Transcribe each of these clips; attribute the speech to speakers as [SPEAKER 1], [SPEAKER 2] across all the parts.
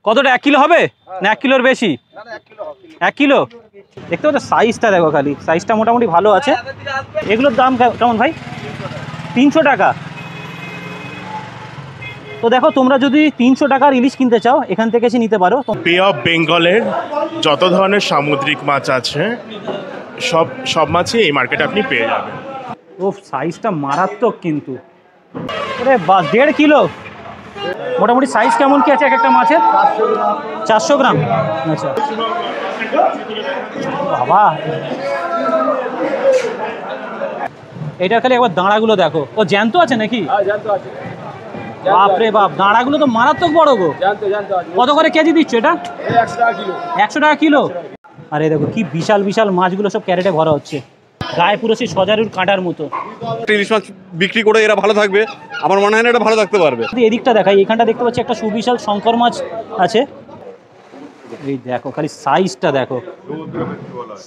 [SPEAKER 1] কতটা 1 কিলো হবে না 1 কিলোর বেশি? 1 কিলো। দেখতে পাচ্ছ সাইজটা দেখো, খালি সাইজটা মোটামুটি ভালো আছে। এগুলোর দাম কেমন ভাই? 300 টাকা। তো দেখো, তোমরা যদি 300 টাকার ইলিশ কিনতে চাও এখান থেকে এসে নিতে পারো।
[SPEAKER 2] বে অফ বেঙ্গলের যত ধরনের সামুদ্রিক মাছ আছে সব মাছই এই মার্কেটে আপনি পেয়ে যাবেন।
[SPEAKER 1] ও সাইজটা মারাত্মক কিন্তু। আরে বাস 1.5 কিলো। মোটামুটি সাইজ কেমন কি আছে এক একটা মাছের? 400 গ্রাম। আচ্ছা বাবা, এটা খালি একবার দাঁড়াগুলো দেখো। ও জ্যান্ত আছে নাকি? বাপরে বাপ, দাঁড়াগুলো তো মারাত্মক বড় গো। কত করে কেজি দিচ্ছ এটা? 100 টাকা কিলো। আরে দেখো কি বিশাল বিশাল মাছগুলো সব ক্যারেটে ভরা হচ্ছে, গায়ে পুরো সেই সজারুর কাঁটার মতো।
[SPEAKER 3] ইলিশ মাছ বিক্রি করে এরা ভালো থাকবে, আমার মনে হয় না এটা ভালো থাকতে পারবে।
[SPEAKER 1] এদিকটা দেখাই, এখানটা দেখতে পাচ্ছি একটা সুবিশাল শঙ্কর মাছ আছে। এই দেখো খালি সাইজটা দেখো,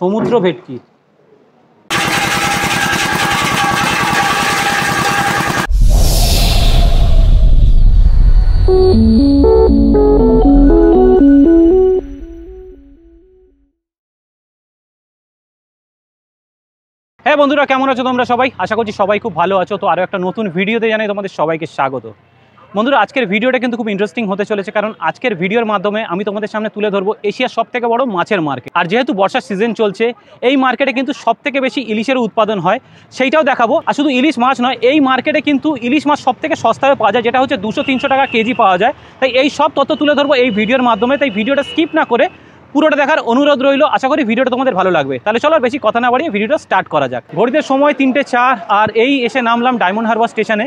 [SPEAKER 1] সমুদ্র ভেটকি। হ্যাঁ বন্ধুরা, কেমন আছো তোমরা সবাই? আশা করছি সবাই খুব ভালো আছো। তো আরও একটা নতুন ভিডিওতে জানাই তোমাদের সবাইকে স্বাগত। বন্ধুরা, আজকের ভিডিওটা কিন্তু খুব ইন্টারেস্টিং হতে চলেছে, কারণ আজকের ভিডিওর মাধ্যমে আমি তোমাদের সামনে তুলে ধরবো এশিয়ার সবথেকে বড় মাছের মার্কেট। আর যেহেতু বর্ষার সিজন চলছে, এই মার্কেটে কিন্তু সবথেকে বেশি ইলিশের উৎপাদন হয়, সেইটাও দেখাবো। আর শুধু ইলিশ মাছ নয়, এই মার্কেটে কিন্তু ইলিশ মাছ সবথেকে সস্তায় পাওয়া যায়, যেটা হচ্ছে 200-300 টাকা কেজি পাওয়া যায়। তাই এই সব তথ্য তুলে ধরবো এই ভিডিওর মাধ্যমে। তাই ভিডিওটা স্কিপ না করে পুরোটা দেখার অনুরোধ রইল। আশা করি ভিডিওটা তোমাদের ভালো লাগবে। তাহলে চলো বেশি কথা না বাড়িয়ে ভিডিওটা স্টার্ট করা যাক। ঘড়িতে সময় 3:04, আর এই এসে নামলাম ডায়মন্ড হারবার স্টেশনে।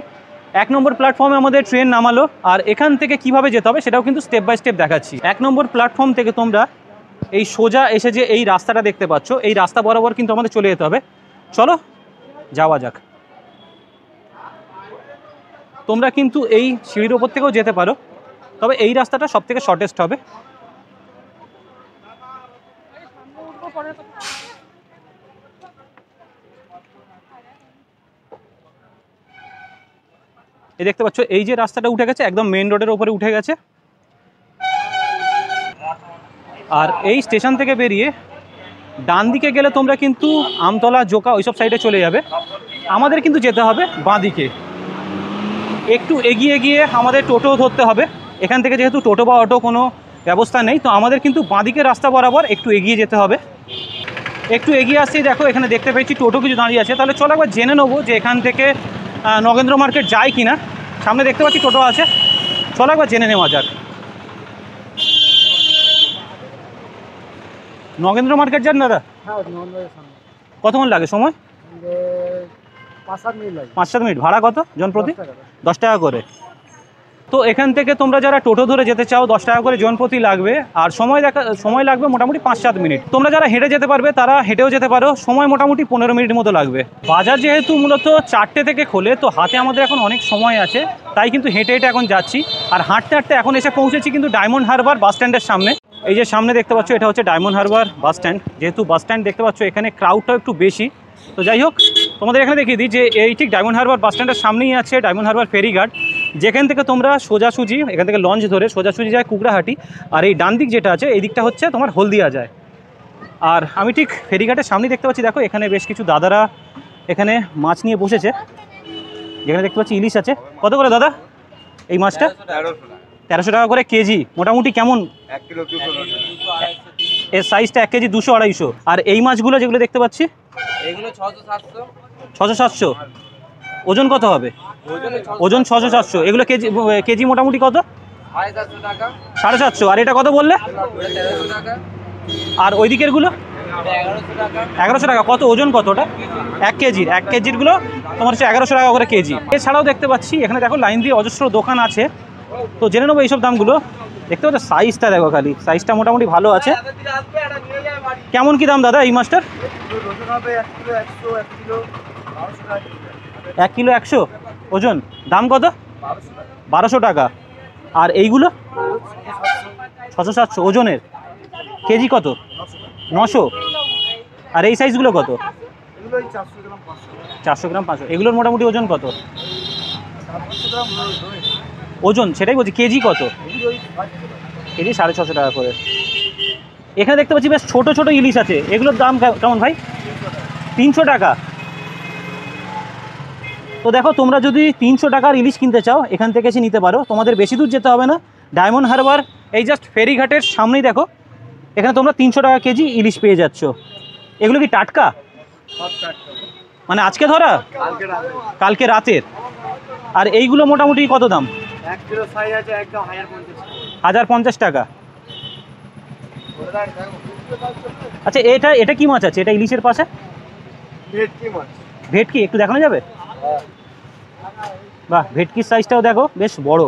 [SPEAKER 1] 1 নম্বর প্ল্যাটফর্মে আমাদের ট্রেন নামালো, আর এখান থেকে কিভাবে যেতে হবে সেটাও কিন্তু স্টেপ বাই স্টেপ দেখাচ্ছি। 1 নম্বর প্ল্যাটফর্ম থেকে তোমরা এই সোজা এসে যে এই রাস্তাটা দেখতে পাচ্ছ, এই রাস্তা বরাবর কিন্তু আমাদের চলে যেতে হবে। চলো যাওয়া যাক। তোমরা কিন্তু এই সিঁড়ির ওপর থেকেও যেতে পারো, তবে এই রাস্তাটা সবথেকে শর্টেস্ট হবে। এই দেখতে পাচ্ছ, এই যে রাস্তাটা উঠে গেছে একদম মেন রোডের উপরে উঠে গেছে। আর এই স্টেশন থেকে বেরিয়ে ডান দিকে গেলে তোমরা কিন্তু আমতলা, জোকা ওইসব সাইডে চলে যাবে। আমাদের কিন্তু যেতে হবে বাঁ দিকে। একটু এগিয়ে গিয়ে আমাদের টোটো ধরতে হবে। এখান থেকে যেহেতু টোটো বা অটো কোনো ব্যবস্থা নেই, তো আমাদের কিন্তু বাঁ দিকের রাস্তা বরাবর একটু এগিয়ে যেতে হবে। একটু এগিয়ে আসতেই দেখো এখানে দেখতে পেয়েছি টোটো কিছু দাঁড়িয়ে আছে। তাহলে চলো একবার জেনে নেবো যে এখান থেকে নগেন্দ্র মার্কেট যায় কি না। সামনে দেখতে পাচ্ছি টোটো আছে, চলো একবার জেনে নেওয়া যাক। নগেন্দ্র মার্কেট যান দাদা? কতক্ষণ লাগে সময়? 5-7 মিনিট। ভাড়া কত জন প্রতি? 10 টাকা করে। তো এখান থেকে তোমরা যারা টোটো ধরে যেতে চাও 10 টাকা করে জন প্রতি লাগবে, আর সময় লাগবে মোটামুটি 5-7 মিনিট। তোমরা যারা হেঁটে যেতে পারবে তারা হেঁটেও যেতে পারো, সময় মোটামুটি 15 মিনিট মতো লাগবে। বাজার যেহেতু মূলত 4টে থেকে খোলে, তো হাতে আমাদের এখন অনেক সময় আছে, তাই কিন্তু হেঁটে হেঁটে এখন যাচ্ছি। আর হাঁটতে হাঁটতে এখন এসে পৌঁছেছি কিন্তু ডায়মন্ড হারবার বাস স্ট্যান্ডের সামনে। এই যে সামনে দেখতে পাচ্ছ, এটা হচ্ছে ডায়মন্ড হারবার বাস স্ট্যান্ড। যেহেতু বাস স্ট্যান্ড দেখতে পাচ্ছ, এখানে ক্রাউডটাও একটু বেশি। তো যাই হোক, তোমাদের এখানে দেখিয়ে দিই যে এই ঠিক ডায়মন্ড হারবার বাস স্ট্যান্ডের সামনেই আছে ডায়মন্ড হারবার ফেরিঘাট, যেখান থেকে তোমরা সোজাসুজি এখান থেকে লঞ্চ ধরে সোজাসুজি যায় কুকড়াহাটি। আর এই ডান দিক যেটা আছে, এই দিকটা হচ্ছে তোমার হলদিয়া যায়। আর আমি ঠিক ফেরিঘাটের সামনেই দেখতে পাচ্ছি, দেখো এখানে বেশ কিছু দাদারা এখানে মাছ নিয়ে বসেছে। যেখানে দেখতে পাচ্ছি ইলিশ আছে। কত করে দাদা এই মাছটা? 1300 টাকা করে কেজি। মোটামুটি কেমন?
[SPEAKER 3] 1 কিলো 200।
[SPEAKER 1] এর সাইজটা 1 কেজি 200-250। আর এই মাছগুলো যেগুলো দেখতে পাচ্ছি,
[SPEAKER 4] এগুলো 600-700।
[SPEAKER 1] 600-700। ওজন কত হবে? ওজন 600-700। এগুলো কেজি মোটামুটি কত?
[SPEAKER 4] 750 টাকা।
[SPEAKER 1] 750। আর এটা কত বললে?
[SPEAKER 4] 1300 টাকা।
[SPEAKER 1] আর ওই দিকেরগুলো?
[SPEAKER 4] 1100 টাকা।
[SPEAKER 1] 1100 টাকা। কত ওজন কত ওটা? 1 কেজির। 1 কেজিরগুলো তোমার হচ্ছে 1100 টাকা করে কেজি। এছাড়াও দেখতে পাচ্ছি এখানে দেখো লাইন দিয়ে অজস্র দোকান আছে। তো জেনে নেবো এইসব দামগুলো। দেখতে পাচ্ছ সাইজটা দেখো, খালি সাইজটা মোটামুটি ভালো আছে। কেমন কি দাম দাদা এই মাছটার? 1 কিলো 100 ওজন। দাম কত? 1200 টাকা। আর এইগুলো 600-700 ওজনের। কেজি কত? 900। আর এই সাইজগুলো কত? 400 গ্রাম 500। এগুলোর মোটামুটি ওজন কত? ওজন সেটাই বলছি, কেজি কত? কেজি 650 টাকা করে। এখানে দেখতে পাচ্ছি বেশ ছোট ছোট ইলিশ আছে, এগুলোর দাম কেমন ভাই? 300 টাকা। তো দেখো, তোমরা যদি 300 টাকার ইলিশ কিনতে চাও এখান থেকে এসে নিতে পারো, তোমাদের বেশি দূর যেতে হবে না। ডায়মন্ড হারবার এই জাস্ট ফেরিঘাটের সামনেই দেখো, এখানে তোমরা 300 টাকা কেজি ইলিশ পেয়ে যাচ্ছ। এগুলো কি টাটকা? মানে আজকে ধরা? কালকে রাতের। আর এইগুলো মোটামুটি কত দাম?
[SPEAKER 5] 1 কিলো সাইজ আছে একদম
[SPEAKER 1] 1050 টাকা। আচ্ছা, এটা কি মাছ আছে? এটা ইলিশের পাশে
[SPEAKER 5] ভেটকি মাছ।
[SPEAKER 1] ভেটকি একটু দেখানো যাবে? বাহ, ভেটকির সাইজটাও দেখো বেশ বড়।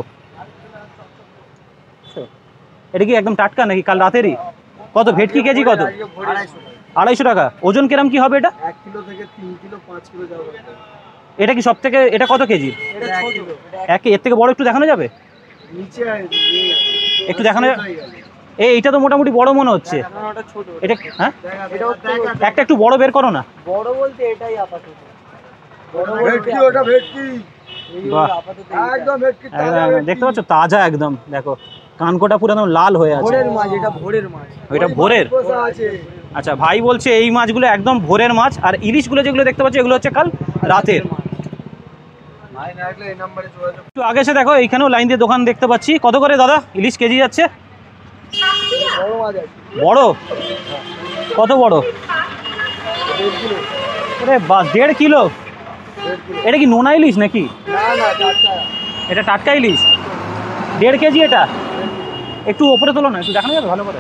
[SPEAKER 1] এটা কি একদম টাটকা নাকি কাল রাতেরই? কত ভেটকি কেজি কত? 250 টাকা। ওজন কিরম কি হবে এটা?
[SPEAKER 5] 1 কিলো থেকে 3 কিলো 5 কিলো যাবে।
[SPEAKER 1] এটা কি সব থেকে, এটা কত কেজি?
[SPEAKER 5] এটা 1 কিলো।
[SPEAKER 1] এর থেকে বড় একটু দেখানো যাবে?
[SPEAKER 5] নিচে
[SPEAKER 1] একটু দেখানো যাবে? এইটা তো মোটামুটি বড় মনে হচ্ছে।
[SPEAKER 5] ওটা ছোট।
[SPEAKER 1] এটা হ্যাঁ,
[SPEAKER 5] এটা
[SPEAKER 1] একটা একটু বড় বের করো না।
[SPEAKER 5] বড় বলতে এটাই আপাতত। বড় ভেটকি, ওটা ভেটকি।
[SPEAKER 1] বাহ,
[SPEAKER 5] একদম ভেটকি
[SPEAKER 1] একদম দেখতে পাচ্ছ তাজা একদম। দেখো কানকোটা পুরো একদম লাল হয়ে আছে।
[SPEAKER 5] ভোরের মাছ, এটা ভোরের মাছ।
[SPEAKER 1] ওইটা ভোরের?
[SPEAKER 5] আছে।
[SPEAKER 1] আচ্ছা, ভাই বলছে এই মাছগুলো একদম ভোরের মাছ, আর ইলিশগুলো যেগুলো দেখতে পাচ্ছ এগুলো হচ্ছে কাল রাতের।
[SPEAKER 5] ভাই না লাগলে এই নম্বরে যোগাযোগ।
[SPEAKER 1] একটু আগে এসে দেখো, এইখানেও লাইন দিয়ে দোকান দেখতে পাচ্ছি। কত করে দাদা ইলিশ কেজি যাচ্ছে?
[SPEAKER 5] বড় মাছ আছে।
[SPEAKER 1] বড়? কত বড়?
[SPEAKER 5] 1.5 কিলো।
[SPEAKER 1] আরে বাস, 1.5 কিলো?
[SPEAKER 5] 1.5 কিলো।
[SPEAKER 1] এটা কি নোনা ইলিশ নাকি?
[SPEAKER 5] না না, টাটকা।
[SPEAKER 1] এটা টাটকা ইলিশ? 1.5 কেজি এটা? একটু ওপরে তোলো না, একটু দেখানো যাবে ভালো করে?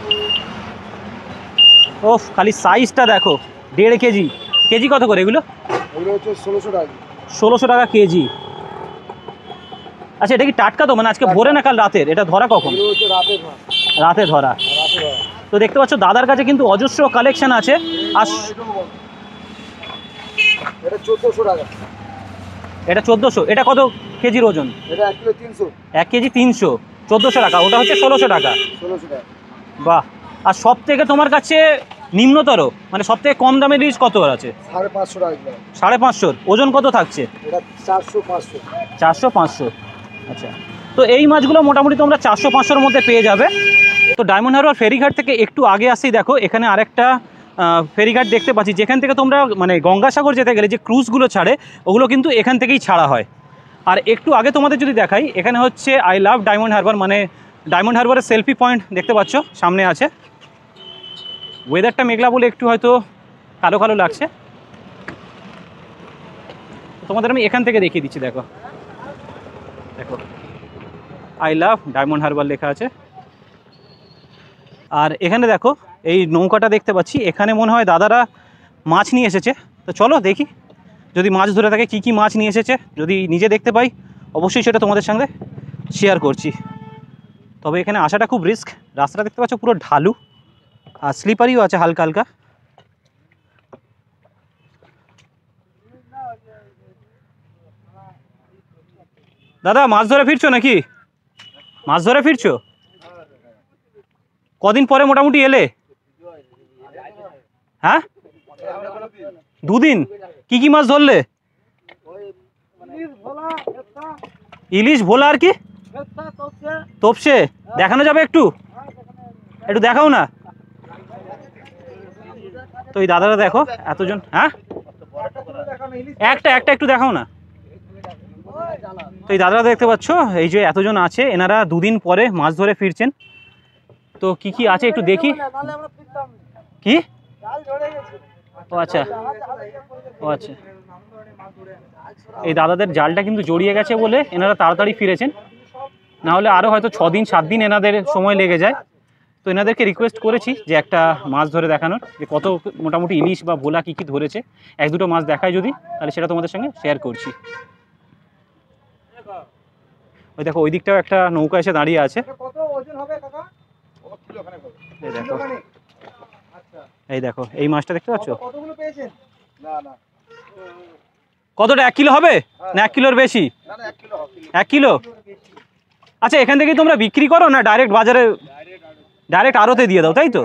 [SPEAKER 1] ওফ, খালি সাইজটা দেখো। 1.5 কেজি। কেজি কত করে এগুলো?
[SPEAKER 5] এগুলো হচ্ছে 1600 টাকা।
[SPEAKER 1] 1600 টাকা কেজি। আচ্ছা, এটা কি টাটকা তো? মানে আজকে ভোরে না কাল রাতের? এটা ধরা কখন?
[SPEAKER 5] এগুলো হচ্ছে রাতের মাছ।
[SPEAKER 1] রাতে ধরা।
[SPEAKER 5] রাতে ধরা।
[SPEAKER 1] তো দেখতে পাচ্ছ দাদার কাছে কিন্তু অজস্র কালেকশন আছে। আর
[SPEAKER 5] এটা 1400 টাকা।
[SPEAKER 1] এটা 1400। এটা কত কেজির ওজন?
[SPEAKER 5] এটা 1 কিলো 300।
[SPEAKER 1] 1 কেজি 300। 1400 টাকা। ওটা হচ্ছে 1600 টাকা।
[SPEAKER 5] 1600 টাকা।
[SPEAKER 1] বাহ। আর সব থেকে তোমার কাছে নিম্নতর, মানে সব থেকে কম দামের ইলিশ কত আছে?
[SPEAKER 5] 550 টাকা কিলো।
[SPEAKER 1] 550। ওজন কত থাকছে?
[SPEAKER 5] এটা 400 500।
[SPEAKER 1] 400 500। আচ্ছা, তো এই মাছগুলো মোটামুটি তোমরা 400 500-র মধ্যে পেয়ে যাবে। তো ডায়মন্ড হারবার ফেরিঘাট থেকে একটু আগে আসেই দেখো, এখানে আরেকটা ফেরিঘাট দেখতে পাচ্ছি, যেখান থেকে তোমরা মানে গঙ্গাসাগর যেতে গেলে যে ক্রুজগুলো ছাড়ে ওগুলো কিন্তু এখান থেকেই ছাড়া হয়। আর একটু আগে তোমাদের যদি দেখাই, এখানে হচ্ছে আই লাভ ডায়মন্ড হারবার, মানে ডায়মন্ড হারবারের সেলফি পয়েন্ট দেখতে পাচ্ছ সামনে আছে। ওয়েদারটা মেঘলা বলে একটু হয়তো কালো কালো লাগছে। তোমাদের আমি এখান থেকে দেখিয়ে দিচ্ছি। দেখো দেখো, আই লাভ ডায়মন্ড হারবার লেখা আছে। আর এখানে দেখো এই নৌকাটা দেখতে পাচ্ছি, এখানে মনে হয় দাদারা মাছ নিয়ে এসেছে। তো চলো দেখি, যদি মাছ ধরে থাকে কী কী মাছ নিয়ে এসেছে, যদি নিজে দেখতে পাই অবশ্যই সেটা তোমাদের সঙ্গে শেয়ার করছি। তবে এখানে আসাটা খুব রিস্ক। রাস্তাটা দেখতে পাচ্ছ পুরো ঢালু, আর স্লিপারিও আছে হালকা হালকা। দাদা মাছ ধরে ফিরছো নাকি? মাছ ধরে ফিরছো? কদিন পরে মোটামুটি এলে? হ্যাঁ, 2 দিন। কি কি মাছ ধরলে? ইলিশ, ভোলা, আর কি? তোপসে। দেখানো যাবে একটু? একটু দেখাও না। তো এই দাদারা দেখো এতজন। হ্যাঁ, একটা একটু দেখাও না। তো এই দাদারা দেখতে পাচ্ছ এই যে এতজন আছে, এনারা 2 দিন পরে মাছ ধরে ফিরছেন। তো কি কি আছে একটু দেখি। কি? ও আচ্ছা, ও আচ্ছা। এই দাদাদের জালটা কিন্তু জড়িয়ে গেছে বলে এনারা তাড়াতাড়ি ফিরেছেন, না হলে আরও হয়তো 6 দিন 7 দিন এনাদের সময় লেগে যায়। তো এনাদেরকে রিকোয়েস্ট করেছি যে একটা মাছ ধরে দেখানোর, যে কত মোটামুটি ইলিশ বা ভোলা কী কী ধরেছে। 1-2টো মাছ দেখায় যদি, তাহলে সেটা তোমাদের সঙ্গে শেয়ার করছি। ওই দেখো ওই দিকটাও একটা নৌকা এসে দাঁড়িয়ে আছে।
[SPEAKER 5] কত ওজন হবে কাকা? কিলো খানে কত?
[SPEAKER 1] এই দেখো,
[SPEAKER 5] আচ্ছা,
[SPEAKER 1] এই দেখো এই মাছটা দেখতে পাচ্ছ?
[SPEAKER 5] কতগুলো পেয়েছেন? না না,
[SPEAKER 1] কতটা? 1 কিলো হবে না 1 কিলোর বেশি?
[SPEAKER 5] না না, 1 কিলো হবে।
[SPEAKER 1] 1 কিলো। আচ্ছা, এখান থেকেই তোমরা বিক্রি করো না ডাইরেক্ট বাজারে? ডাইরেক্ট আড়তে দিয়ে দাও, তাই তো?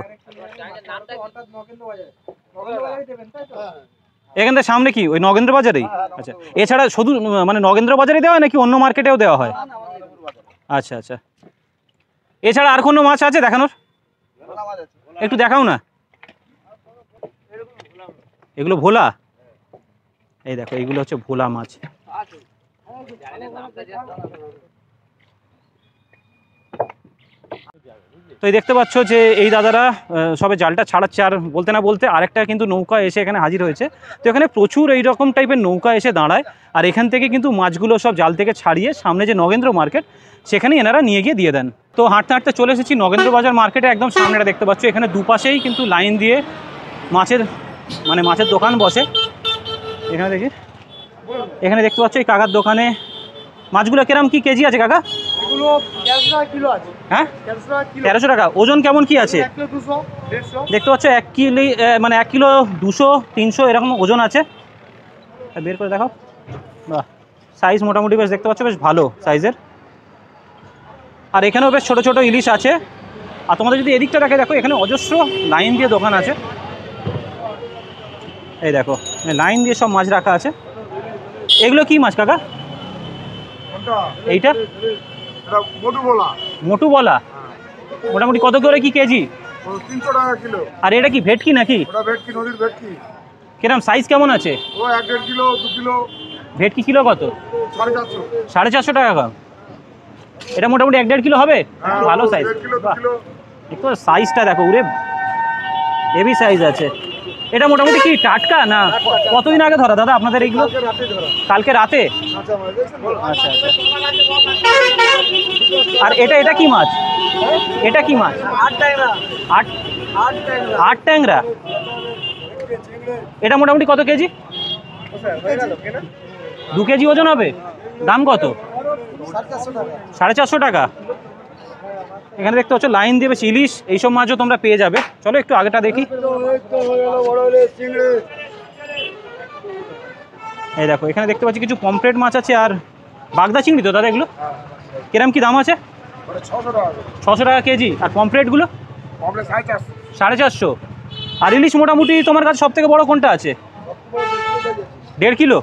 [SPEAKER 5] অর্থাৎ নগেন্দ্র বাজারে। নগেন্দ্র বাজারে দেবেন, তাই তো?
[SPEAKER 1] এখান থেকে সামনে কি ওই নগেন্দ্র বাজারেই? আচ্ছা, এছাড়া শুধু মানে নগেন্দ্র বাজারে দেওয়া হয় নাকি অন্য মার্কেটেও দেওয়া হয়? আচ্ছা আচ্ছা। এছাড়া আর কোনো মাছ আছে দেখানোর? একটু দেখাও না। এগুলো ভোলা, এই দেখো এইগুলো হচ্ছে ভোলা মাছ। তো এই দেখতে পাচ্ছ যে এই দাদারা সবে জালটা ছাড়াচ্ছে, আর বলতে না বলতে আরেকটা কিন্তু নৌকা এসে এখানে হাজির হয়েছে। তো এখানে প্রচুর এই রকম টাইপের নৌকা এসে দাঁড়ায়, আর এখান থেকে কিন্তু মাছগুলো সব জাল থেকে ছাড়িয়ে সামনে যে নগেন্দ্র মার্কেট সেখানে এনারা নিয়ে গিয়ে দিয়ে দেন। তো হাঁটতে হাঁটতে চলে এসেছি নগেন্দ্র বাজার মার্কেটে, একদম সামনেটা দেখতে পাচ্ছ। এখানে দুপাশেই কিন্তু লাইন দিয়ে মাছের দোকান বসে। এখানে দেখি, এখানে দেখতে পাচ্ছ এই কাকার দোকানে মাছগুলো কিরম কি কেজি আছে কাকা?
[SPEAKER 5] এগুলো 1300 টাকা কিলো আছে।
[SPEAKER 1] হ্যাঁ
[SPEAKER 5] 1300
[SPEAKER 1] 1300
[SPEAKER 5] টাকা কিলো।
[SPEAKER 1] টাকা। ওজন কেমন কি আছে?
[SPEAKER 5] 1 কিলো 200 150
[SPEAKER 1] দেখতে পাচ্ছ 1 কিলো, মানে 1 কিলো 200 300 এরকম ওজন আছে। বের করে দেখাও। বাহ, সাইজ মোটামুটি বেশ দেখতে পাচ্ছ, বেশ ভালো সাইজের। আর এখানেও বেশ ছোট ছোট ইলিশ আছে। আর তোমাদের যদি এদিকটা দেখে, দেখো এখানে অজস্র লাইন দিয়ে দোকান আছে। এই দেখো লাইন দিয়ে সব মাছ রাখা আছে। এগুলো কি মাছ কাকা? এইটা
[SPEAKER 6] এটা মধু বলা,
[SPEAKER 1] মোটু বলা। মোটামুটি কত করে কি কেজি?
[SPEAKER 6] 300 টাকা কিলো।
[SPEAKER 1] আর এটা কি ভেটকি নাকি?
[SPEAKER 6] ওটা ভেটকি, নদীর ভেটকি।
[SPEAKER 1] কিরম সাইজ কেমন আছে?
[SPEAKER 6] ও 1.5 কিলো 2 কিলো।
[SPEAKER 1] ভেটকি কিলো কত?
[SPEAKER 6] 450।
[SPEAKER 1] 450 টাকা কম। এটা মোটামুটি 1.5 কিলো হবে। ভালো সাইজ।
[SPEAKER 6] 1 kilo 2 kilo.
[SPEAKER 1] একটু সাইজটা দেখো, উরে হেভি সাইজ আছে। এটা মোটামুটি কি টাটকা না কতদিন আগে ধরা দাদা আপনাদের এইগুলো?
[SPEAKER 6] রাতে ধরা।
[SPEAKER 1] কালকে রাতে?
[SPEAKER 6] আচ্ছা মাছ দেখছেন?
[SPEAKER 1] আচ্ছা আচ্ছা। আর এটা কি মাছ? এটা কি মাছ?
[SPEAKER 5] 8 ট্যাংরা।
[SPEAKER 1] 8
[SPEAKER 5] 8 ট্যাংরা।
[SPEAKER 1] 8 ট্যাংরা। এটা মোটামুটি কত কেজি?
[SPEAKER 6] হয়ে গেল কেনা?
[SPEAKER 1] 2 কেজি ওজন হবে। দাম কত?
[SPEAKER 5] 450 টাকা।
[SPEAKER 1] 450 টাকা। এখানে দেখতে পাচ্ছ লাইন দিয়ে বেশ ইলিশ এইসব মাছও তোমরা পেয়ে যাবে। চলো একটু আগেটা দেখি। এই দেখো এখানে দেখতে পাচ্ছি কিছু পমফ্রেট মাছ আছে, আর বাগদা চিংড়ি তো দাদা এগুলো? কিরম কি দাম আছে?
[SPEAKER 6] 600 টাকা।
[SPEAKER 1] 600 টাকা কেজি। আর পমফ্রেটগুলো?
[SPEAKER 6] কমপ্লেক্স 450।
[SPEAKER 1] 450। আর ইলিশ মোটামুটি তোমার কাছে সব থেকে বড় কোনটা আছে? 1.5 কিলো।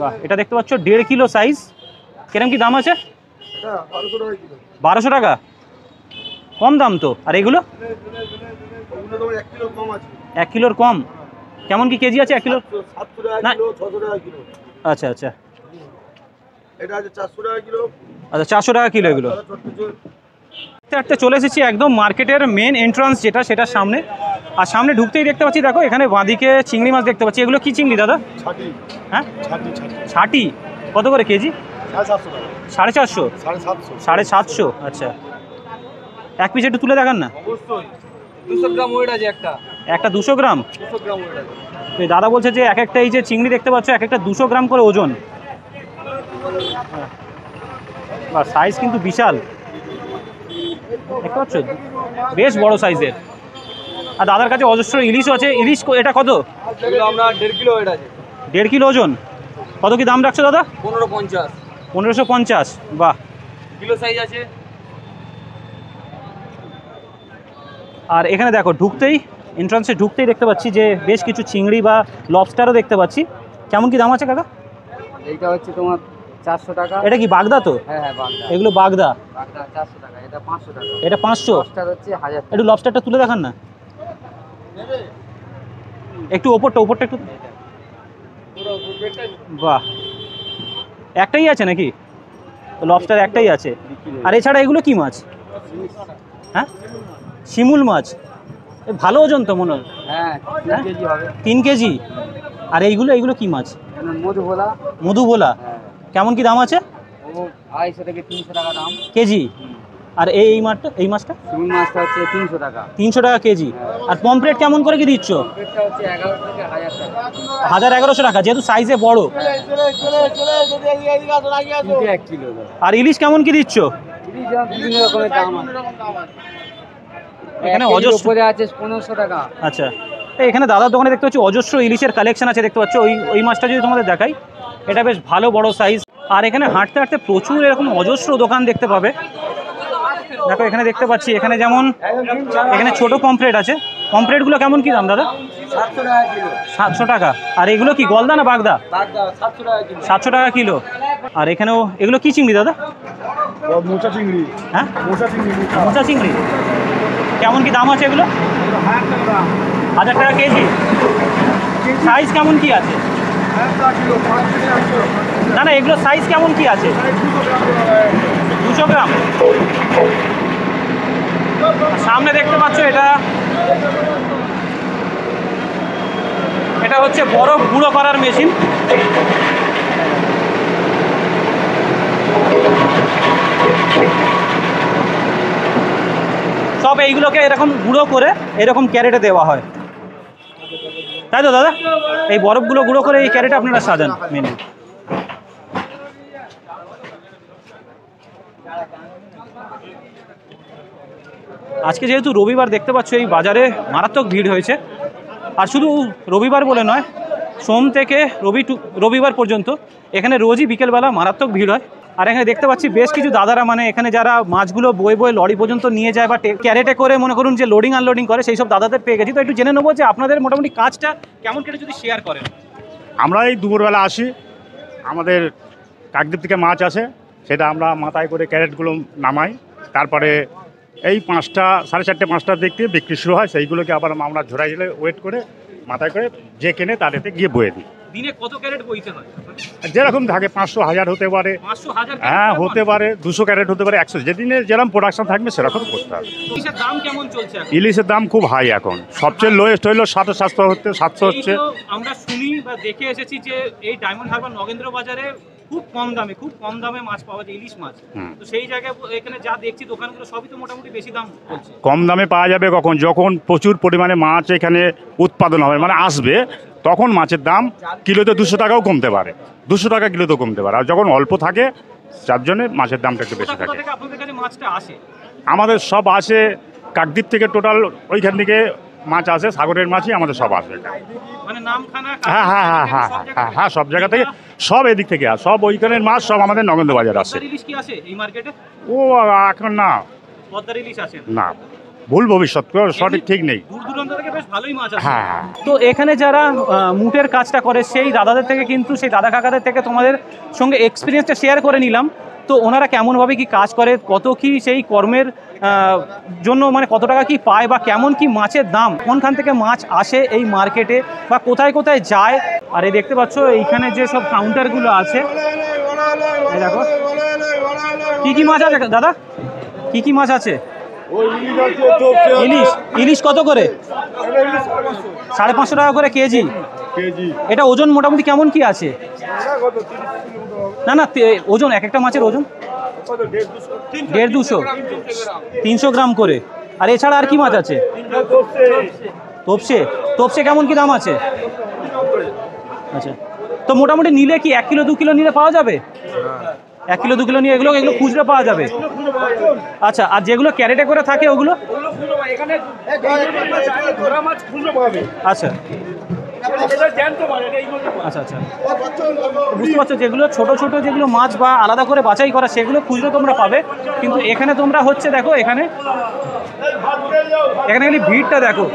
[SPEAKER 1] বাহ, এটা দেখতে পাচ্ছ 1.5 কিলো সাইজ। কিরম কি দাম আছে?
[SPEAKER 6] এটা 1200 টাকা কিলো।
[SPEAKER 1] 1200 টাকা, কম দাম তো। আর এগুলো?
[SPEAKER 6] ওগুলো তো 1 কিলো কম আছে।
[SPEAKER 1] 1 কিলোর কম। কেমন কি কেজি আছে 1 কিলো?
[SPEAKER 6] 700 টাকা
[SPEAKER 1] না।
[SPEAKER 6] কিলো, 600 টাকা কিলো।
[SPEAKER 1] আচ্ছা আচ্ছা
[SPEAKER 6] এটা আছে 400 টাকা কিলো।
[SPEAKER 1] আচ্ছা 400 টাকা কিলো এগুলো। হাঁটতে চলে এসেছি একদম মার্কেটের মেন এন্ট্রান্স যেটা, সেটার সামনে। আর সামনে ঢুকতেই দেখতে পাচ্ছি, দেখো এখানে বাঁদিকে চিংড়ি মাছ দেখতে পাচ্ছি। এগুলো কি চিংড়ি দাদা?
[SPEAKER 6] ছাটি।
[SPEAKER 1] হ্যাঁ
[SPEAKER 6] ছাটি ছাটি।
[SPEAKER 1] ছাটি। কত করে কেজি?
[SPEAKER 6] 750 টাকা।
[SPEAKER 1] 450?
[SPEAKER 6] 750।
[SPEAKER 1] 750। আচ্ছা, এক পিস একটু তুলে দেখান না।
[SPEAKER 4] অবশ্যই 200 গ্রাম ওয়েট আছে একটা।
[SPEAKER 1] একটা 200 গ্রাম?
[SPEAKER 4] 200 গ্রাম ওয়েট আছে।
[SPEAKER 1] তো এই দাদা বলছে যে এক একটা এই যে চিংড়ি দেখতে পাচ্ছ এক একটা 200 গ্রাম করে ওজন। বা সাইজ কিন্তু বিশাল দেখতে পাচ্ছ, বেশ বড় সাইজের। আর দাদার কাছে অজস্র ইলিশও আছে। ইলিশ এটা কত?
[SPEAKER 4] এগুলো আমরা 1.5 কিলো ওয়েট আছে।
[SPEAKER 1] 1.5 কিলো ওজন। কত কি দাম রাখছো দাদা?
[SPEAKER 4] 1550
[SPEAKER 1] 1550। বাহ।
[SPEAKER 4] কিলো সাইজ আছে।
[SPEAKER 1] আর এখানে দেখো ঢুকতেই, এন্ট্রান্সে ঢুকতেই দেখতে পাচ্ছি যে বেশ কিছু চিংড়ি বা লবস্টারও দেখতে পাচ্ছি। কেমন কি দাম আছে কাকা?
[SPEAKER 4] এইটা হচ্ছে তোমার 400 টাকা।
[SPEAKER 1] এটা কি বাগদা তো?
[SPEAKER 4] হ্যাঁ হ্যাঁ বাগদা।
[SPEAKER 1] এগুলো বাগদা।
[SPEAKER 4] বাগদা 400 টাকা, এটা 500 টাকা।
[SPEAKER 1] এটা 500।
[SPEAKER 4] লবস্টার হচ্ছে 1000 টাকা।
[SPEAKER 1] একটু লবস্টারটা তুলে দেখান না, একটু ওপরটা একটু। বাহ, একটাই আছে নাকি? লবস্টার একটাই আছে। আর এছাড়া এগুলো কি মাছ? হ্যাঁ শিমুল মাছ। এ ভালো ওজন তো মনে হয়।
[SPEAKER 4] হ্যাঁ 3 কেজি হবে।
[SPEAKER 1] 3 কেজি। আর এইগুলো কি মাছ?
[SPEAKER 4] মধুভোলা।
[SPEAKER 1] মধুভোলা।
[SPEAKER 4] হ্যাঁ,
[SPEAKER 1] কেমন কি দাম আছে?
[SPEAKER 4] ও 250 থেকে 300 টাকা দাম
[SPEAKER 1] কেজি। আর এই মাছটা?
[SPEAKER 4] শিমুল মাছটা হচ্ছে 300 টাকা।
[SPEAKER 1] 300 টাকা কেজি। আর পমফ্রেট কেমন করে কি দিচ্ছ?
[SPEAKER 4] এটা হচ্ছে 11 থেকে 1000 টাকা।
[SPEAKER 1] 1100 টাকা, যেহেতু সাইজে বড়।
[SPEAKER 4] কিন্তু 1 কিলো দাও।
[SPEAKER 1] আর ইলিশ কেমন কি দিচ্ছ?
[SPEAKER 4] ইলিশ বিভিন্ন রকমের দাম আছে।
[SPEAKER 1] এখানে
[SPEAKER 4] এক কেজির
[SPEAKER 1] অজস্র।
[SPEAKER 4] উপরে আছে 1500 টাকা।
[SPEAKER 1] আচ্ছা, এই এখানে দাদার দোকানে দেখতে পাচ্ছি অজস্র ইলিশের কালেকশন আছে দেখতে পাচ্ছ। ওই মাছটা যদি তোমাদের দেখাই, এটা বেশ ভালো বড় সাইজ। আর এখানে হাঁটতে হাঁটতে প্রচুর এরকম অজস্র দোকান দেখতে পাবে। দেখো এখানে দেখতে পাচ্ছি, এখানে যেমন এখানে ছোট পমফ্রেট আছে। পমফ্রেটগুলো কেমন কি দাম দাদা?
[SPEAKER 4] 700 টাকা কিলো।
[SPEAKER 1] 700 টাকা। আর এগুলো কি গলদা না বাগদা?
[SPEAKER 4] বাগদা 700 টাকা কিলো।
[SPEAKER 1] 700 টাকা কিলো। আর এখানেও এগুলো কি চিংড়ি দাদা?
[SPEAKER 6] মোচা চিংড়ি,
[SPEAKER 1] হ্যাঁ
[SPEAKER 6] মোচা চিংড়ি,
[SPEAKER 1] মোচা চিংড়ি কেমন কি দাম আছে এগুলো? 1000 টাকা কেজি। সাইজ কেমন কি আছে? না না, এগুলো সাইজ কেমন কি আছে? 200 গ্রাম। সামনে দেখতে পাচ্ছ এটা হচ্ছে বরফ গুঁড়ো করার মেশিন। সব এইগুলোকে এরকম গুঁড়ো করে এরকম ক্যারেটে দেওয়া হয়, তাই তো দাদা? এই বরফগুলো গুঁড়ো করে এই ক্যারেটে আপনারা সাজান মেনু। আজকে যেহেতু রবিবার দেখতে পাচ্ছ এই বাজারে মারাত্মক ভিড় হয়েছে। আর শুধু রবিবার বলে নয়, সোম থেকে রবিবার পর্যন্ত এখানে রোজই বিকেলবেলা মারাত্মক ভিড় হয়। আর এখানে দেখতে পাচ্ছি বেশ কিছু দাদারা, মানে এখানে যারা মাছগুলো বয়ে বয়ে লরি পর্যন্ত নিয়ে যায় বা ক্যারেটে করে মনে করুন যে লোডিং আনলোডিং করে, সেই সব দাদাদের পেয়ে গেছি। তো একটু জেনে নেবো যে আপনাদের মোটামুটি কাজটা কেমন কেটে যদি শেয়ার করেন।
[SPEAKER 7] আমরা এই দুপুরবেলা আসি, আমাদের কাকদ্বীপ থেকে মাছ আসে, সেটা আমরা মাথায় করে ক্যারেটগুলো নামাই। তারপরে এই 5টা, 4:30, 5টার দিক থেকে বিক্রি শুরু হয়। সেইগুলোকে আবার আমরা ঝোড়াই ঝোড়াই ওয়েট করে মাথায় করে যে কেনে তাদেরকে গিয়ে বয়ে দিই।
[SPEAKER 1] দিনে কত ক্যারেট বইতে হয়?
[SPEAKER 7] যেরকম থাকে 500, 1000 হতে পারে,
[SPEAKER 1] 500, 1000।
[SPEAKER 7] হ্যাঁ হতে পারে, 200 ক্যারেট হতে পারে, 100, যেদিনে যেরকম প্রোডাকশন থাকবে সেরকম করতে হবে।
[SPEAKER 1] ইলিশের দাম কেমন চলছে এখন?
[SPEAKER 7] ইলিশের দাম খুব হাই এখন, সবচেয়ে লোয়েস্ট হইলো 700 হচ্ছে, 700 হচ্ছে।
[SPEAKER 1] এই তো আমরা শুনি বা দেখে এসেছি যে এই ডায়মন্ড হারবার নগেন্দ্র বাজারে খুব কম দামে মাছ পাওয়া যায়, ইলিশ মাছ। তো সেই জায়গায় এখানে যা দেখছি দোকানগুলো সবই তো মোটামুটি বেশি দাম বলছে।
[SPEAKER 7] কম দামে পাওয়া যাবে কখন? যখন প্রচুর পরিমাণে মাছ এখানে উৎপাদন হবে, মানে আসবে, তখন মাছের দাম কিলোতে 200 টাকাও কমতে পারে, 200 টাকা কিলোতেও কমতে পারে। আর যখন অল্প থাকে যার জন্য মাছের দামটা একটু বেশি থাকে।
[SPEAKER 1] আপনাদের কাছে মাছটা আসে?
[SPEAKER 7] আমাদের সব আসে কাকদ্বীপ থেকে, টোটাল ওইখান থেকে মাছ আসে, সাগরের মাছই আমাদের সব আসে।
[SPEAKER 1] মানে নামখানা,
[SPEAKER 7] হ্যাঁ হ্যাঁ হ্যাঁ হ্যাঁ হ্যাঁ হ্যাঁ, সব জায়গা থেকে, সব এদিক থেকে আসে, সব ওইখানের মাছ সব আমাদের নগেন্দ্র বাজার আসে।
[SPEAKER 1] ইলিশ কি আসে এই মার্কেটে?
[SPEAKER 7] ও এখন না,
[SPEAKER 1] পদ্মার ইলিশ আসে
[SPEAKER 7] না, ভুল ভবিষ্যৎ, সঠিক ঠিক নেই।
[SPEAKER 1] দূর দূরান্ত থেকে বেশ ভালোই মাছ আসে।
[SPEAKER 7] হ্যাঁ হ্যাঁ।
[SPEAKER 1] তো এখানে যারা মুটের কাজটা করে সেই দাদাদের থেকে কিন্তু, সেই দাদা কাকাদের থেকে তোমাদের সঙ্গে এক্সপিরিয়েন্সটা শেয়ার করে নিলাম। তো ওনারা কেমনভাবে কি কাজ করে, কত কি সেই কর্মের জন্য মানে কত টাকা কি পায়, বা কেমন কি মাছের দাম, কোনখান থেকে মাছ আসে এই মার্কেটে বা কোথায় কোথায় যায়। আর এই দেখতে পাচ্ছ এইখানে যে সব কাউন্টারগুলো আছে, এই দেখো কি কি মাছ আছে দাদা, কি কি মাছ আছে? ইলিশ কত করে? 550 টাকা করে কেজি। এটা ওজন মোটামুটি কেমন কি আছে? না না, ওজন এক একটা মাছের ওজন 150, 300 গ্রাম করে। আর এছাড়া আর কি মাছ আছে? তোপসে কেমন কি দাম আছে? আচ্ছা, তো মোটামুটি নিলে কি 1 কিলো 2 কিলো নিলে পাওয়া যাবে? 1 কিলো 2 কিলো নিয়ে এগুলো খুচরো পাওয়া যাবে? আচ্ছা, আর যেগুলো ক্যারেটে করে থাকে ওগুলো? আচ্ছা আচ্ছা আচ্ছা, বুঝতে পারছো, যেগুলো ছোট ছোট যেগুলো মাছ বা আলাদা করে বাছাই করা সেগুলো খুচরো তোমরা পাবে। কিন্তু এখানে তোমরা হচ্ছে দেখো, এখানে খালি ভিড়টা দেখো।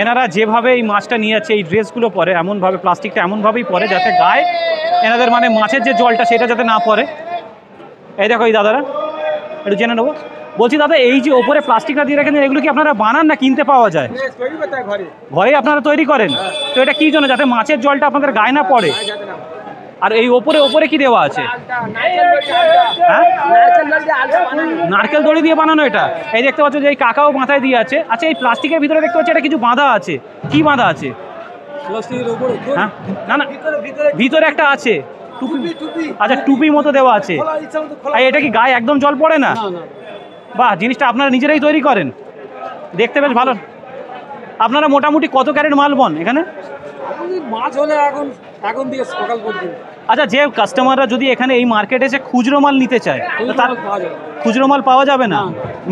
[SPEAKER 1] এনারা যেভাবে এই মাছটা নিয়ে যাচ্ছে, এই ড্রেসগুলো পরে এমনভাবে, প্লাস্টিকটা এমনভাবেই পরে যাতে গায়ে এনাদের মানে মাছের যে জলটা সেটা যাতে না পড়ে। এই দেখো এই দাদারা, একটু জেনে নেবো। বলছি দাদা, এই যে ওপরে প্লাস্টিকটা দিয়ে রাখেন, এগুলো কি আপনারা বানান না কিনতে পাওয়া যায়? ঘরে আপনারা তৈরি করেন? তো এটা কি জন্য? যাতে মাছের জলটা আপনাদের গায়ে না পড়ে। আর এই ওপরে কি দেওয়া আছে? হ্যাঁ, নারকেল দড়ি দিয়ে বানানো এটা। এই দেখতে পাচ্ছ যে এই কাকাও মাথায় দিয়ে আছে। আচ্ছা, এই প্লাস্টিকের ভিতরে দেখতে পাচ্ছি এটা কিছু বাঁধা আছে, কি বাঁধা আছে? হ্যাঁ, না না, ভিতরে একটা আছে টুপি। আচ্ছা, টুপির মতো দেওয়া আছে। এটা কি গায়ে একদম জল পড়ে না? বাহ, জিনিসটা আপনারা নিজেরাই তৈরি করেন, দেখতে বেশ ভালো। আপনারা মোটামুটি কত ক্যারেট মাল বন এখানে?
[SPEAKER 4] মাছ হলে এখন দিয়ে সকাল পর্যন্ত।
[SPEAKER 1] আচ্ছা, যে কাস্টমাররা যদি এখানে এই মার্কেটে এসে খুচরো মাল নিতে চায়, তার খুচরো মাল পাওয়া যাবে না?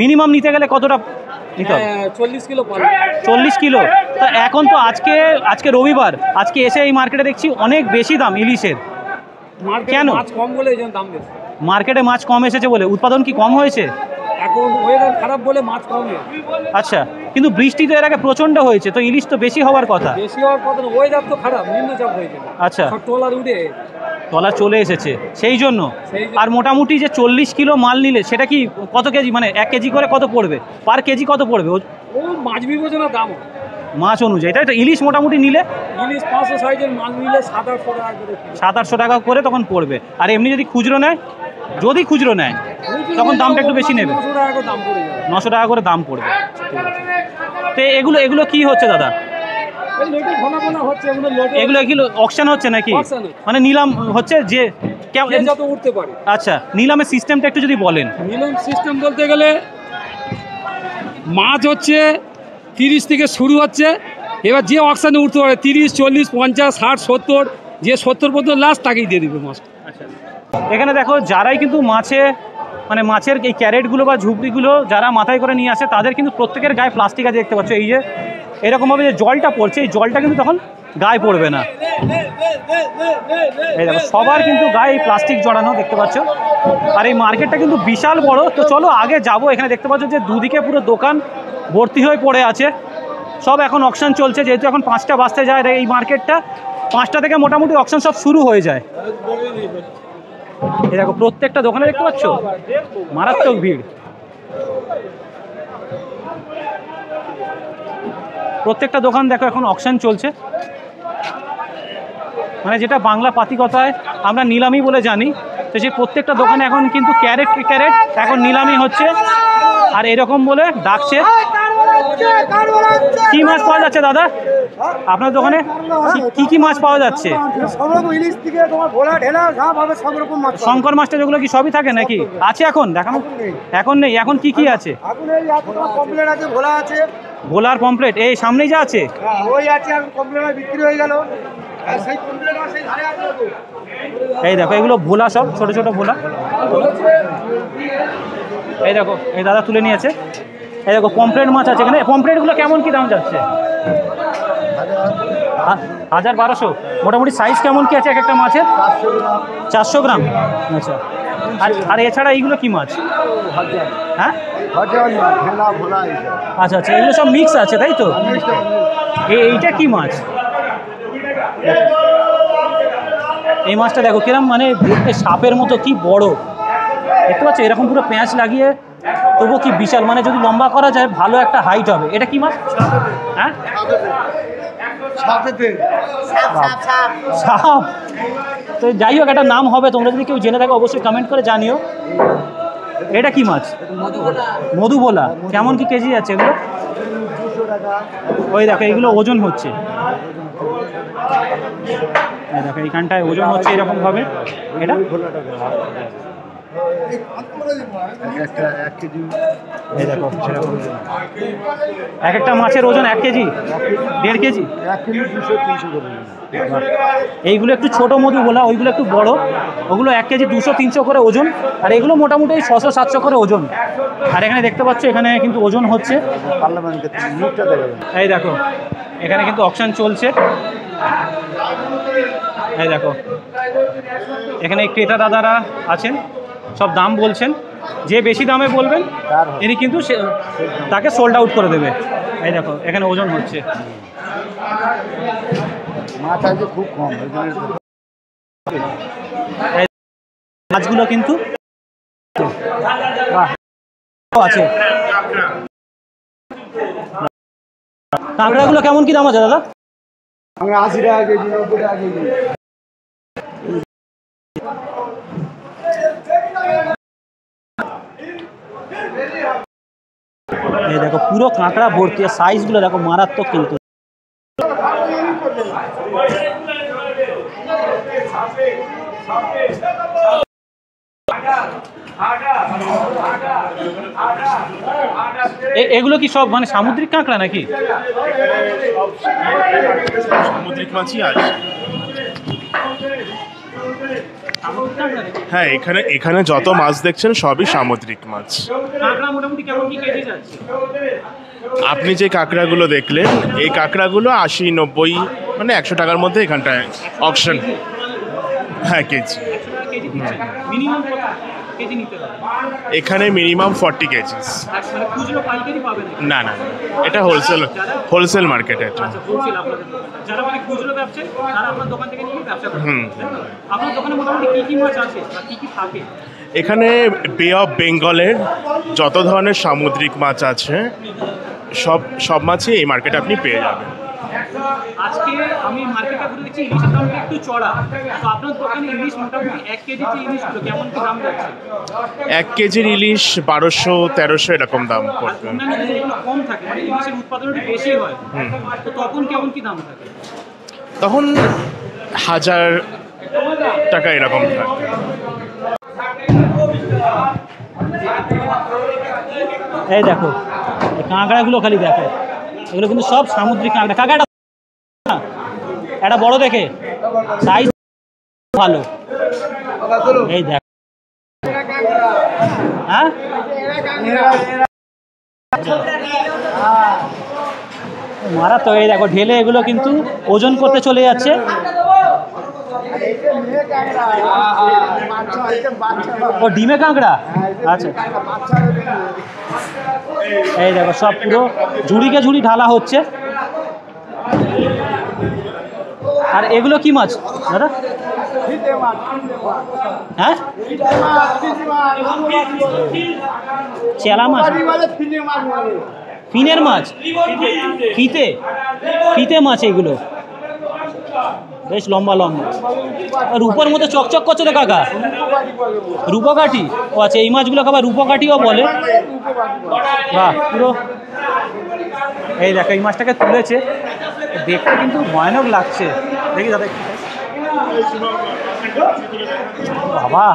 [SPEAKER 1] মিনিমাম নিতে গেলে কতটা নিতে হবে?
[SPEAKER 4] 40 কিলো।
[SPEAKER 1] 40 কিলো। তা এখন তো আজকে রবিবার, আজকে এসে এই মার্কেটে দেখছি অনেক বেশি দাম ইলিশের। কেন?
[SPEAKER 4] মাছ কম বলে এই জন্য দাম বেশি।
[SPEAKER 1] মার্কেটে মাছ কম এসেছে বলে? উৎপাদন কি কম হয়েছে?
[SPEAKER 4] এখন ওয়েদার খারাপ বলে মাছ কমে।
[SPEAKER 1] আচ্ছা, কিন্তু বৃষ্টি তো এর আগে প্রচণ্ড হয়েছে, তো ইলিশ তো বেশি হওয়ার কথা।
[SPEAKER 4] বেশি হওয়ার কথা না, ওয়েদার তো খারাপ, নিম্নচাপ হয়েছে।
[SPEAKER 1] আচ্ছা,
[SPEAKER 4] সব ট্রলার উঠে
[SPEAKER 1] তলা চলে এসেছে সেই জন্য।
[SPEAKER 4] সেই জন্য।
[SPEAKER 1] আর মোটামুটি যে 40 কিলো মাল নিলে সেটা কি কত কেজি, মানে 1 কেজি করে কত পড়বে, পার কেজি কত পড়বে
[SPEAKER 4] ও মাছ বিবেচনা দাম।
[SPEAKER 1] মাছ অনুযায়ী, তাই তো? ইলিশ মোটামুটি নিলে
[SPEAKER 4] ইলিশ 500 সাইজের মাছ নিলে 700-800 টাকা করে কিলো।
[SPEAKER 1] 700-800 টাকা করে তখন পড়বে। আর এমনি যদি খুচরো নেয়, তখন দামটা একটু বেশি নেবে,
[SPEAKER 4] 900 টাকা করে দাম পড়ে যাবে।
[SPEAKER 1] 900 টাকা করে দাম পড়বে। তো এগুলো কি হচ্ছে দাদা?
[SPEAKER 4] এই লোটে ঘন ঘন হচ্ছে, এগুলো লোটে
[SPEAKER 1] এগুলো অকশন হচ্ছে নাকি?
[SPEAKER 4] Auction হচ্ছে।
[SPEAKER 1] মানে নিলাম হচ্ছে যে
[SPEAKER 4] যে যত উঠতে পারে।
[SPEAKER 1] আচ্ছা, নিলামের সিস্টেমটা একটু যদি বলেন।
[SPEAKER 4] নিলাম সিস্টেম বলতে গেলে মাছ হচ্ছে 30 থেকে শুরু হচ্ছে, এবার যে অকশানে উঠতে পারে 30, 40, 50, 60, 70, যে 70 পর্যন্ত লাস্ট তাকেই দিয়ে দিবে মাছ।
[SPEAKER 1] এখানে দেখো যারাই কিন্তু মাছের এই ক্যারেটগুলো বা ঝুপড়িগুলো যারা মাথায় করে নিয়ে আসে, তাদের কিন্তু প্রত্যেকের গায়ে প্লাস্টিক আছে, দেখতে পাচ্ছ। এই যে এরকমভাবে যে জলটা পড়ছে, এই জলটা কিন্তু তখন গায়ে পড়বে না। এই দেখো সবার কিন্তু গায়ে এই প্লাস্টিক জড়ানো, দেখতে পাচ্ছ। আর এই মার্কেটটা কিন্তু বিশাল বড়। তো চলো আগে যাব। এখানে দেখতে পাচ্ছ যে দুদিকে পুরো দোকান ভর্তি হয়ে পড়ে আছে, সব এখন অকশন চলছে। যেহেতু এখন 5টা বাজতে যায় এই মার্কেটটা, 5টা থেকে মোটামুটি অকশন সব শুরু হয়ে যায়। এই দেখো প্রত্যেকটা দোকানে দেখতে পাচ্ছ মারাত্মক ভিড়। প্রত্যেকটা দোকান দেখো এখন অকশন চলছে, মানে যেটা বাংলা পাতিকথায় আমরা নিলামি বলে জানি। তো সেই প্রত্যেকটা দোকানে এখন কিন্তু ক্যারেট এখন নিলামি হচ্ছে। আর এরকম বলে ডাকছে। কি মাছ পাওয়া যাচ্ছে দাদা আপনার দোকানে? কি মাছ পাওয়া যাচ্ছে?
[SPEAKER 6] সব রকম ইলিশ থেকে তোমার ভোলা ঢেলা সব হবে, সব রকম মাছ।
[SPEAKER 1] শঙ্কর মাছটা যেগুলো কি সবই থাকে নাকি? আছে এখন দেখানো? এখন নেই। এখন কি আছে?
[SPEAKER 6] এখন এই কমপ্লেট আছে, ভোলা আছে,
[SPEAKER 1] ভোলার পমপ্লেট এই সামনেই যা আছে,
[SPEAKER 6] ওই আছে। এখন কমপ্লেট বিক্রি হয়ে গেল, আর সেই কমপ্লেট সেই ধারে আছে।
[SPEAKER 1] এই দেখো এগুলো ভোলা, সব ছোট ছোট ভোলা। এই দেখো এই দাদা তুলে নিয়েছে। এই দেখো পমপ্লেট মাছ আছে এখানে। পমপ্লেটগুলো কেমন কি দাম যাচ্ছে? 1000-1200। মোটামুটি সাইজ কেমন কি আছে এক একটা মাছের? 400 গ্রাম। আচ্ছা, আর এছাড়া এইগুলো কি মাছ? হ্যাঁ, আচ্ছা আচ্ছা, এগুলো সব মিক্স আছে তাই তো? এইটা কি মাছ? এই মাছটা দেখো কিরম, মানে দেখতে সাপের মতো, কি বড় দেখতে পাচ্ছ। এরকম পুরো প্যাঁচ লাগিয়ে, তবু কি বিশাল, মানে যদি লম্বা করা যায় ভালো একটা হাইট হবে। এটা কি মাছ? হ্যাঁ, সাপ। তো যাই হোক, একটা নাম হবে, তোমরা যদি কেউ জেনে থাকো অবশ্যই কমেন্ট করে জানিও। এটা কি মাছ? মধুবোলা। কেমন কি কেজি আছে এগুলো? ওই দেখো এগুলো ওজন হচ্ছে। এই দেখো এইখানটায় ওজন হচ্ছে এরকমভাবে। এটা এই দেখো এক একটা মাছের ওজন 1 কেজি, 1.5 কেজি। এইগুলো একটু ছোট মধুবোলা, ওইগুলো একটু বড়। ওগুলো 1 কেজি 200-300 করে ওজন। আর এগুলো মোটামুটি 600-700 করে ওজন। আর এখানে দেখতে পাচ্ছ এখানে কিন্তু ওজন হচ্ছে। এই দেখো এখানে কিন্তু অকশন চলছে। এই দেখো এখানে ক্রেতা দাদারা আছেন, সব দাম বলছেন। যে বেশি দামে বলবেন ইনি কিন্তু তাকে সোল্ড আউট করে দেবে। এই দেখো এখানে ওজন হচ্ছে।
[SPEAKER 6] মাছ আছে খুব কম,
[SPEAKER 1] মাছগুলো কিন্তু আছে। কাঁকড়াগুলো কেমন কি দাম আছে দাদা?
[SPEAKER 6] 80 টাকা কেজি, 90 টাকা কেজি।
[SPEAKER 1] এই দেখো পুরো কাঁকড়া ভর্তি, সাইজগুলো দেখো মারাত্মক কিন্তু। এগুলো কি সব মানে সামুদ্রিক কাঁকড়া নাকি?
[SPEAKER 2] সামুদ্রিক মাছই আছে। হ্যাঁ, এখানে যত মাছ দেখছেন সবই সামুদ্রিক মাছ।
[SPEAKER 1] কাঁকড়া মোটামুটি কেমন কি কেজি যাচ্ছে?
[SPEAKER 2] আপনি যে কাঁকড়াগুলো দেখলেন, এই কাঁকড়াগুলো 80-90, মানে 100 টাকার মধ্যে এখানটায় অকশন। হ্যাঁ, কেজি।
[SPEAKER 1] মিনিমাম কেজি নিতে হবে?
[SPEAKER 2] এখানে মিনিমাম 40 কেজিস।
[SPEAKER 1] মানে খুচরো পাইকারি পাবে না?
[SPEAKER 2] না, এটা হোলসেল মার্কেট। এটা
[SPEAKER 1] আচ্ছা, হোলসেল আপনাদের দোকানটা। যারা মানে খুচরো ব্যবসায়ী তারা আপনার দোকান থেকে নিয়ে ব্যবসা করে। আপনার দোকানে মোটামুটি কি মাছ আছে বা কি থাকে?
[SPEAKER 2] এখানে বে অফ বেঙ্গলের যত ধরনের সামুদ্রিক মাছ আছে সব মাছই এই মার্কেটে আপনি পেয়ে যাবেন।
[SPEAKER 1] আজকে আমি মার্কেটে ঘুরে দেখছি ইলিশের দামটা একটু চড়া। তো আপনার দোকানে ইলিশ মোটামুটি 1 কেজির যে ইলিশগুলো কেমন কি দাম যাচ্ছে?
[SPEAKER 2] 1 কেজির ইলিশ 1200-1300 এরকম দাম পড়বে।
[SPEAKER 1] অন্যান্য যেগুলো কম থাকে মানে ইলিশের উৎপাদন একটু বেশি হয়, তো তখন কেমন কি দাম থাকে?
[SPEAKER 2] তখন 1000 টাকা এরকম থাকে।
[SPEAKER 1] এই দেখো এই কাঁকড়াগুলো খালি দেখো, এগুলো কিন্তু সব সামুদ্রিক কাঁকড়া। কাঁকড়াটা একটা বড় দেখে সাইজ ভালো। এই দেখ, হ্যাঁ মারা তো। এই দেখো ঢেলে এগুলো কিন্তু ওজন করতে চলে যাচ্ছে। ও ডিমে কাঁকড়া, আচ্ছা। এই দেখো সব পুরো ঝুড়িকে ঝুড়ি ঢালা হচ্ছে। আর এগুলো কি মাছ দাদা? হ্যাঁ, চেলা মাছ, ফিনের মাছ, ফিতে মাছ। এগুলো বেশ লম্বা লম্বা। রূপোর মধ্যে চকচক করছে তো কাকা, রূপকাঠি। ও আচ্ছা, এই মাছগুলো আবার রূপকাঠিও বলে। বাহ, পুরো। এই দেখো এই মাছটাকে তুলেছে, দেখতে কিন্তু ভয়ানক লাগছে। দেখি দাদা বাবা,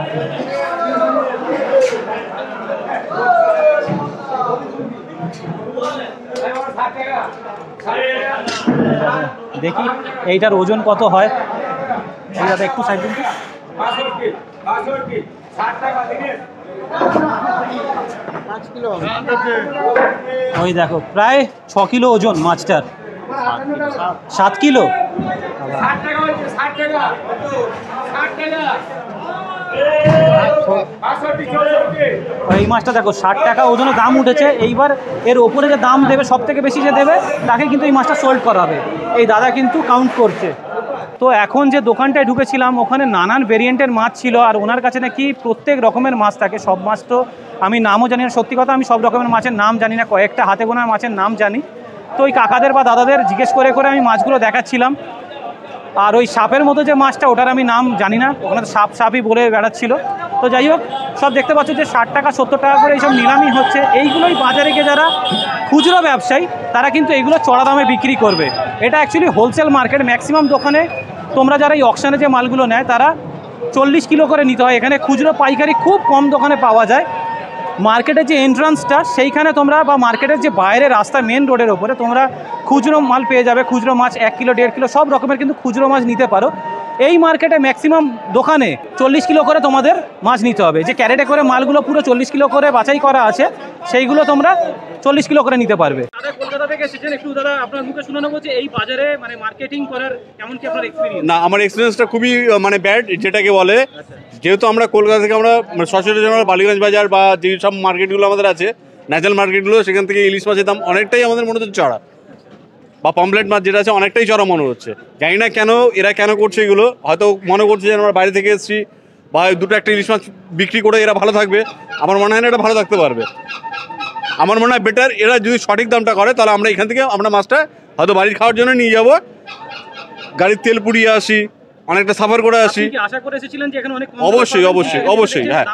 [SPEAKER 1] দেখি এইটার ওজন কত হয়। এই দাদা একটু সাইড দিন। ওই দেখো প্রায় 6 কিলো ওজন মাছটার। 7 কিলো। এই মাছটা দেখো 60 টাকা ওজনের দাম উঠেছে। এইবার এর ওপরে যে দাম দেবে, সব থেকে বেশি যে দেবে তাকে কিন্তু এই মাছটা সোল্ড করা হবে। এই দাদা কিন্তু কাউন্ট করছে। তো এখন যে দোকানটায় ঢুকেছিলাম ওখানে নানান ভেরিয়েন্টের মাছ ছিল, আর ওনার কাছে নাকি প্রত্যেক রকমের মাছ থাকে। সব মাছ তো আমি নামও জানি না, সত্যি কথা আমি সব রকমের মাছের নাম জানি না, কয়েকটা হাতে গোনা মাছের নাম জানি। তো ওই কাকাদের বা দাদাদের জিজ্ঞেস করে করে আমি মাছগুলো দেখাচ্ছিলাম। আর ওই সাপের মতো যে মাছটা, ওটার আমি নাম জানি না, ওখানে তো সাপই বলে বেড়াচ্ছিল। তো যাই হোক, সব দেখতে পাচ্ছ যে 60 টাকা 70 টাকা করে এইসব নিলামি হচ্ছে। এইগুলোই বাজারে গিয়ে যারা খুচরো ব্যবসায়ী তারা কিন্তু এইগুলো চড়া দামে বিক্রি করবে। এটা অ্যাকচুয়ালি হোলসেল মার্কেট। ম্যাক্সিমাম দোকানে তোমরা যারা এই অকশানে যে মালগুলো নেয় তারা 40 কিলো করে নিতে হয়। এখানে খুচরো পাইকারি খুব কম দোকানে পাওয়া যায়। মার্কেটের যে এন্ট্রান্সটা সেইখানে তোমরা, বা মার্কেটের যে বাইরে রাস্তা মেন রোডের ওপরে তোমরা খুচরো মাল পেয়ে যাবে। খুচরো মাছ 1 কিলো 1.5 কিলো সব রকমের কিন্তু খুচরো মাছ নিতে পারো। এই মার্কেটে ম্যাক্সিমাম দোকানে 40 কিলো করে তোমাদের মাছ নিতে হবে। যে ক্যারেটে করে মালগুলো পুরো 40 কিলো করে বাছাই করা আছে, সেইগুলো তোমরা 40 কিলো করে নিতে পারবে। দাদা কলকাতা থেকে এসেছেন, একটু দাদা আপনার মুখে শুনে নেবো যে এই বাজারে মানে মার্কেটিং করার কেমন কি আপনার এক্সপিরিয়েন্স?
[SPEAKER 3] না, আমার এক্সপিরিয়েন্সটা খুবই মানে ব্যাড, যেটাকে বলে। যেহেতু আমরা কলকাতা থেকে আমরা সচরাচর আমরা বালিগঞ্জ বাজার বা যেসব মার্কেটগুলো আমাদের আছে, ন্যাচারাল মার্কেটগুলো, সেখান থেকে ইলিশ মাছের দাম অনেকটাই আমাদের মনে হচ্ছে চড়া, বা পমপ্লেট মাছ যেটা আছে অনেকটাই চড়া মনে হচ্ছে। জানি না এরা কেন করছে এগুলো। হয়তো মনে করছে যে আমরা বাইরে থেকে এসেছি বা দুটো একটা ইলিশ মাছ বিক্রি করে এরা ভালো থাকবে। আমার মনে হয় না এটা ভালো থাকতে পারবে। আমার মনে হয় বেটার এরা যদি সঠিক দামটা করে, তাহলে আমরা এখান থেকে আমরা মাছটা হয়তো বাড়ির খাওয়ার জন্য নিয়ে যাব, গাড়ির তেল পুড়িয়ে আসি, অনেকটা সাফার করে আসি।
[SPEAKER 1] আশা করে এসেছিলেন যে এখানে অনেক কম?
[SPEAKER 3] অবশ্যই হ্যাঁ।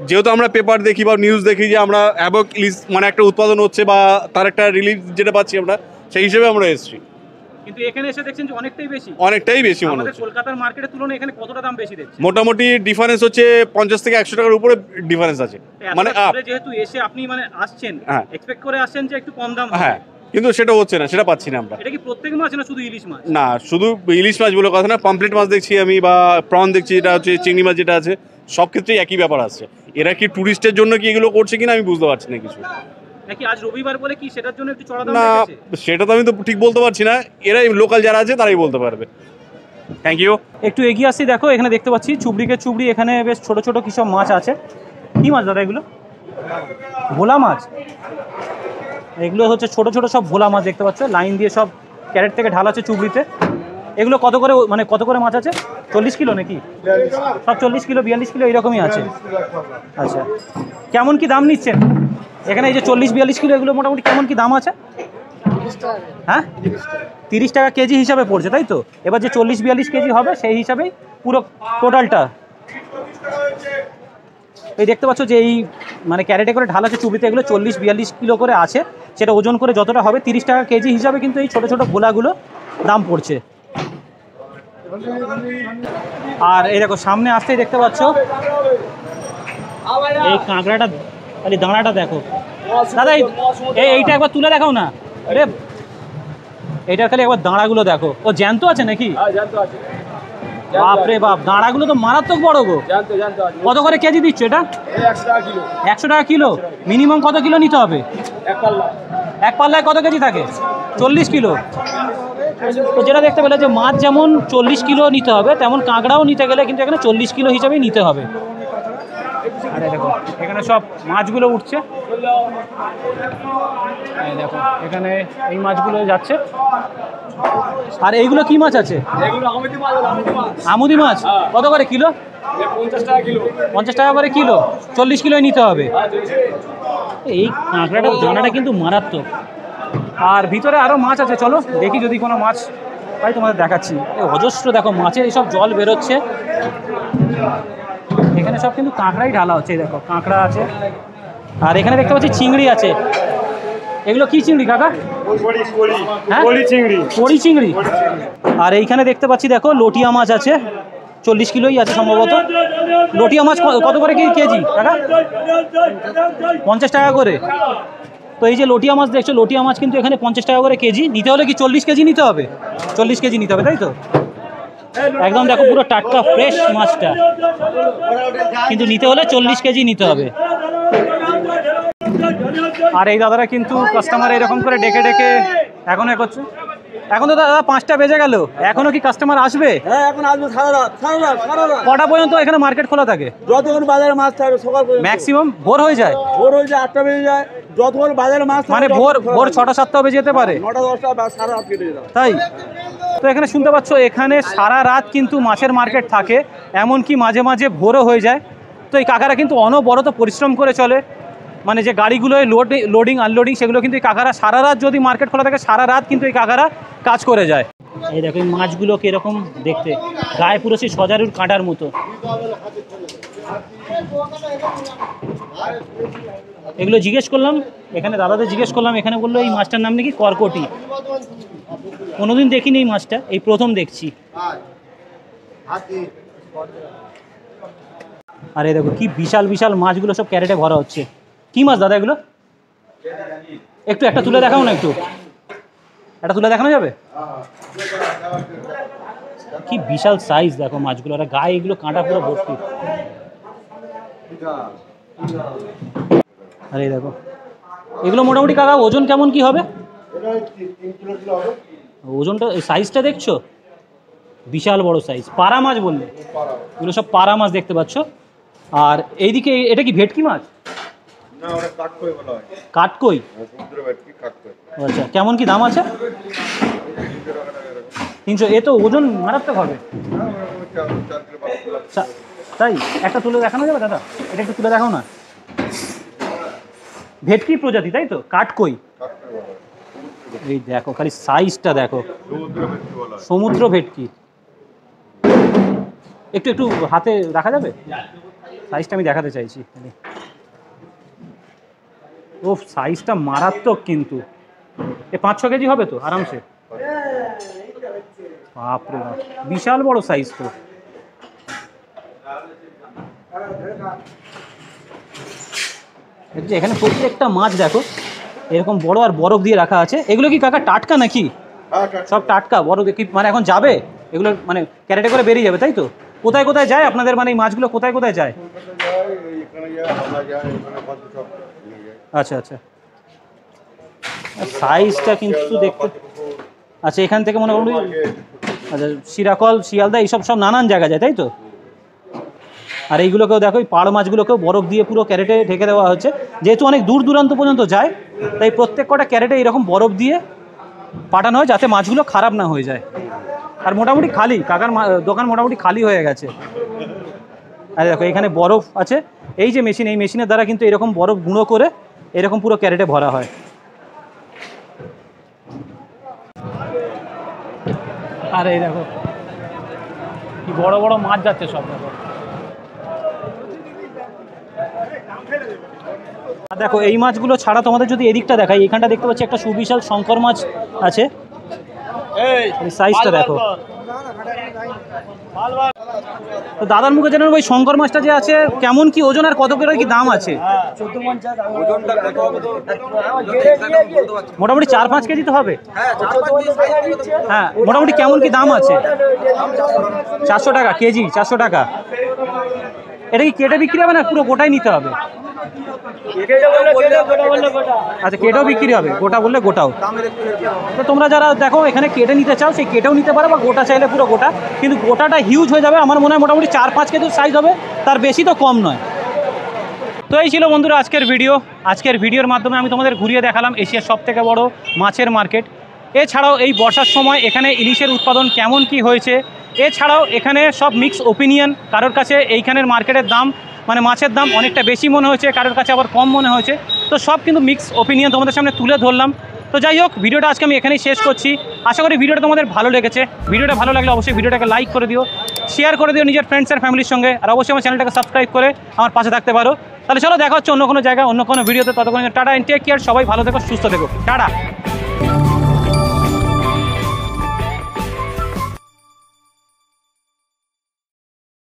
[SPEAKER 3] যেহেতু আমরা পেপার দেখি বা নিউজ দেখি যে আমরা অ্যাবক ইলিশ মানে একটা উৎপাদন হচ্ছে বা তার একটা রিলিফ যেটা পাচ্ছি আমরা, সেই হিসেবে আমরা এসেছি।
[SPEAKER 1] কিন্তু এখানে এসে দেখছেন যে
[SPEAKER 3] অনেকটাই বেশি মনে হচ্ছে।
[SPEAKER 1] কলকাতার মার্কেটের তুলনায় এখানে কতটা দাম বেশি দেখছেন?
[SPEAKER 3] মোটামুটি ডিফারেন্স হচ্ছে 50 থেকে 100 টাকার উপরে ডিফারেন্স আছে। মানে
[SPEAKER 1] যেহেতু এসে আপনি মানে আসছেন,
[SPEAKER 3] হ্যাঁ,
[SPEAKER 1] এক্সপেক্ট করে আসছেন যে একটু কম দাম,
[SPEAKER 3] হ্যাঁ, কিন্তু সেটা হচ্ছে না, সেটা পাচ্ছি না আমরা।
[SPEAKER 1] এটা কি প্রত্যেক মাছ না শুধু ইলিশ মাছ?
[SPEAKER 3] না, শুধু ইলিশ মাছ বলে কথা না, পমপ্লেট মাছ দেখছি আমি, বা প্রন দেখছি, এটা হচ্ছে চিংড়ি মাছ যেটা আছে, সব ক্ষেত্রেই একই ব্যাপার আছে। এরা কি টুরিস্টের জন্য কি এগুলো করছে কিনা আমি বুঝতে পারছি না কিছু।
[SPEAKER 1] নাকি আজ রবিবার বলে কি সেটার জন্য একটু চড়া দাম
[SPEAKER 3] না,
[SPEAKER 1] রেখেছে?
[SPEAKER 3] সেটা তো আমি তো ঠিক বলতে পারছি না। এরাই লোকাল যারা আছে তারাই বলতে পারবে। Thank you.
[SPEAKER 1] একটু এগিয়ে আসছি, দেখো এখানে দেখতে পাচ্ছি চুবড়িকে চুবড়ি, এখানে বেশ ছোট ছোট কি সব মাছ আছে। কি মাছ দাদা এগুলো? ভোলা মাছ। এগুলো হচ্ছে ছোট ছোট সব ভোলা মাছ দেখতে পাচ্ছ, লাইন দিয়ে সব ক্যারেট থেকে ঢাল আছে চুবড়িতে। এগুলো কত করে, মানে কত করে মাছ আছে? 40 কিলো নাকি? সব 40 কিলো 42 কিলো এরকমই আছে। আচ্ছা, কেমন কি দাম নিচ্ছেন এখানে? এই যে 40-42 কিলো এগুলো মোটামুটি কেমন কি দাম আছে? হ্যাঁ, 30 টাকা কেজি হিসাবে পড়ছে, তাই তো? এবার যে 40-42 কেজি হবে সেই হিসাবেই পুরো টোটালটা। এই দেখতে পাচ্ছ যে এই মানে ক্যারেটে করে ঢাল আছে চুবড়িতে, এগুলো 40-42 কিলো করে আছে। সেটা ওজন করে যতটা হবে 30 টাকা কেজি হিসাবে কিন্তু এই ছোটো ছোটো ভোলাগুলো দাম পড়ছে। আর এই দেখো সামনে আসতেই দেখতে পাচ্ছ এই কাঁকড়াটা, খালি দাঁড়াটা দেখো দাদা। এইটা একবার তুলে দেখাও না। আরে এইটার খালি একবার দাঁড়াগুলো দেখো। ও জ্যান্ত আছে নাকি? বাপরে বাপ, দাঁড়াগুলো তো মারাত্মক বড় গো। কত করে কেজি দিচ্ছ এটা? 100 টাকা কিলো। মিনিমাম কত কিলো নিতে হবে? এক পাল্লায় কত কেজি থাকে? 40 কিলো। তো যেটা দেখতে পেলে যে মাছ যেমন 40 কিলো নিতে হবে, তেমন কাঁকড়াও নিতে গেলে কিন্তু এখানে 40 কিলো হিসাবেই নিতে হবে। আরে দেখো এখানে সব মাছগুলো উঠছে, এই দেখো এখানে এই মাছগুলো যাচ্ছে। আর এইগুলো কি মাছ আছে? আমুদি মাছ। কত করে কিলো? 50 টাকা করে কিলো। 40 কিলোই নিতে হবে। এই কাঁকড়াটার দানাটা কিন্তু মারাত্মক। আর ভিতরে আরও মাছ আছে, চলো দেখি যদি কোনো মাছ পাই তোমাদের দেখাচ্ছি। অজস্র দেখো মাছের এইসব জল বেরোচ্ছে। এখানে সব কিন্তু কাঁকড়াই ঢালা হচ্ছে। দেখো কাঁকড়া আছে, আর এখানে দেখতে পাচ্ছি চিংড়ি আছে। এগুলো কি চিংড়ি কাকা? হ্যাঁ, কড়ি চিংড়ি। আর এইখানে দেখতে পাচ্ছি দেখো লটিয়া মাছ আছে, 40 কিলোই আছে সম্ভবত। লটিয়া মাছ কত করে কেজি কাকা? 50 টাকা করে। তো এই যে লটিয়া মাছ দেখছো, লটিয়া মাছ কিন্তু এখানে 50 টাকা করে কেজি। নিতে হলে কি 40 কেজি নিতে হবে? 40 কেজি নিতে হবে, তাই তো? একদম দেখো পুরো টাটকা ফ্রেশ মাছটা, কিন্তু নিতে হলে 40 কেজি নিতে হবে। আর এই দাদারা কিন্তু কাস্টমার এরকম করে ডেকে ডেকে এখন এ করছে। এখন তো দাদা 5টা বেজে গেল, এখনো কি কাস্টমার আসবে?
[SPEAKER 6] হ্যাঁ, এখন আসবে সারা রাত।
[SPEAKER 1] কটা পর্যন্ত এখানে মার্কেট খোলা থাকে?
[SPEAKER 6] যতক্ষণ বাজারে মাছ থাকবে সকাল পর্যন্ত।
[SPEAKER 1] ম্যাক্সিমাম ভোর হয়ে যায়?
[SPEAKER 6] ভোর হয়ে যায়, 8টা বেজে যায়। যতক্ষণ বাজারে মাছ
[SPEAKER 1] মানে ভোর 6টা-7টা বেজে যেতে পারে?
[SPEAKER 6] 9টা-10টা বা সারা রাত কেটে যেতে।
[SPEAKER 1] তাই তো এখানে শুনতে পাচ্ছ এখানে সারা রাত কিন্তু মাছের মার্কেট থাকে, এমনকি মাঝে মাঝে ভোরও হয়ে যায়। তো এই কাকারা কিন্তু অনবরত পরিশ্রম করে চলে, মানে যে গাড়িগুলোয় লোডিং আনলোডিং সেগুলো কিন্তু এই কাকারা সারা রাত, যদি মার্কেট খোলা থাকে সারা রাত কিন্তু এই কাকারা কাজ করে যায়। এই দেখো এই মাছগুলো কীরকম দেখতে, গায়ে পুরো সেই সজারুর কাঁটার মতো। এগুলো জিজ্ঞেস করলাম এখানে দাদাদের, জিজ্ঞেস করলাম, এখানে বললো এই মাছটার নাম নাকি করকটি। কোনোদিন দেখিনি এই মাছটা, এই প্রথম দেখছি। আরে দেখো কি বিশাল বিশাল মাছগুলো সব ক্যারেটে ভরা হচ্ছে। কি মাছ দাদা এগুলো? একটা তুলে দেখাও না, একটা তুলে দেখানো যাবে? কি বিশাল সাইজ দেখো মাছগুলো, আর গায়ে এগুলো কাঁটা পুরো ভর্তি। আরে দেখো এগুলো মোটামুটি কাকা ওজন কেমন কি হবে? ওজনটা, সাইজটা দেখছো? বিশাল বড় সাইজ। পাড়া মাছ বললে? এগুলো সব পাড়া মাছ দেখতে পাচ্ছ। আর এইদিকে এটা কি ভেটকি মাছ? কাটকই। আচ্ছা, কেমন কি দাম আছে? 300। এ তো ওজন মারাত্মক হবে। তাই একটা তুলে দেখানো যাবে দাদা? এটা একটু তুলে দেখাও না। ভেটকি প্রজাতি, তাই তো? কাটকই। এই দেখো খালি সাইজটা দেখো, সমুদ্র ভেটকি। একটু হাতে রাখা যাবে? সাইজটা আমি দেখাতে চাইছি। ও সাইজটা মারাত্মক, কিন্তু এ 5-6 কেজি হবে তো আরামসে। বাপরে বাপ, বিশাল বড় সাইজ তো। এখানে প্রত্যেকটা মাছ দেখো এরকম বড়, আর বরফ দিয়ে রাখা আছে। এগুলো কি কাকা টাটকা নাকি? সব টাটকা বরফ কি মানে এখন যাবে এগুলো, মানে ক্যারেটে করে বেরিয়ে যাবে, তাই তো? কোথায় কোথায় যায় আপনাদের, মানে এই মাছগুলো কোথায় কোথায় যায়? আচ্ছা আচ্ছা, সাইজটা কিন্তু দেখতে। আচ্ছা, এখান থেকে মনে করুন, আচ্ছা শিরাকল, শিয়ালদা এইসব সব নানান জায়গা যায়, তাই তো? আর এইগুলোকেও দেখো, এই পাড় মাছগুলোকেও বরফ দিয়ে পুরো ক্যারেটে ঢেকে দেওয়া হচ্ছে। যেহেতু অনেক দূর দূরান্ত পর্যন্ত যায়, তাই প্রত্যেক কটা ক্যারেটে এরকম বরফ দিয়ে পাঠানো হয় যাতে মাছগুলো খারাপ না হয়ে যায়। আর মোটামুটি খালি, কাকার দোকান মোটামুটি খালি হয়ে গেছে। আর দেখো এখানে বরফ আছে, এই যে মেশিন, এই মেশিনের দ্বারা কিন্তু এরকম বরফ গুঁড়ো করে এরকম পুরো ক্যারেটে ভরা হয়। আর এই দেখো কি বড় বড় মাছ যাচ্ছে সব। দেখো আর দেখো এই মাছগুলো ছাড়া তোমাদের যদি এদিকটা দেখাই, এখানটা দেখতে পাচ্ছি একটা সুবিশাল শঙ্কর মাছ আছে, সাইজটা দেখো। তো দাদার মুখে জানেন ওই শঙ্কর মাছটা যে আছে কেমন কি ওজন আর কত করে কি দাম আছে? মোটামুটি 4-5 কেজি তো হবে। হ্যাঁ, মোটামুটি কেমন কি দাম আছে? 400 টাকা কেজি, 400 টাকা। এটা কি কেটে বিক্রি হবে না পুরো গোটাই নিতে হবে? আচ্ছা, কেটেও বিক্রি হবে, গোটা বললে গোটাও। তো তোমরা যারা দেখো এখানে কেটে নিতে চাও, সেই কেটেও নিতে পারো, বা গোটা চাইলে পুরো গোটা। কিন্তু গোটাটা হিউজ হয়ে যাবে, আমার মনে হয় মোটামুটি 4-5 কেজির সাইজ হবে, তার বেশি তো কম নয়। তো এই ছিল বন্ধুরা আজকের ভিডিও। আজকের ভিডিওর মাধ্যমে আমি তোমাদের ঘুরিয়ে দেখালাম এশিয়ার সবথেকে বড় মাছের মার্কেট। এছাড়াও এই বর্ষার সময় এখানে ইলিশের উৎপাদন কেমন কি হয়েছে। এছাড়াও এখানে সব মিক্স ওপিনিয়ন, কারোর কাছে এইখানের মার্কেটের দাম মানে মাছের দাম অনেকটা বেশি মনে হয়েছে, কারোর কাছে আবার কম মনে হয়েছে। তো সব কিন্তু মিক্স ওপিনিয়ন তোমাদের সামনে তুলে ধরলাম। তো যাই হোক, ভিডিওটা আজকে আমি এখানেই শেষ করছি। আশা করি ভিডিওটা তোমাদের ভালো লেগেছে। ভিডিওটা ভালো লাগলে অবশ্যই ভিডিওটাকে লাইক করে দিও, শেয়ার করে দিও নিজের ফ্রেন্ডস আর ফ্যামিলির সঙ্গে। আর অবশ্যই আমার চ্যানেলটাকে সাবস্ক্রাইব করে আমার পাশে থাকতে পারো। তাহলে চলো দেখা হচ্ছে অন্য কোনো জায়গায়, অন্য কোনো ভিডিওতে। ততক্ষণ টাটা, টেক কেয়ার, সবাই ভালো থেকো, সুস্থ থেকো, টাটা।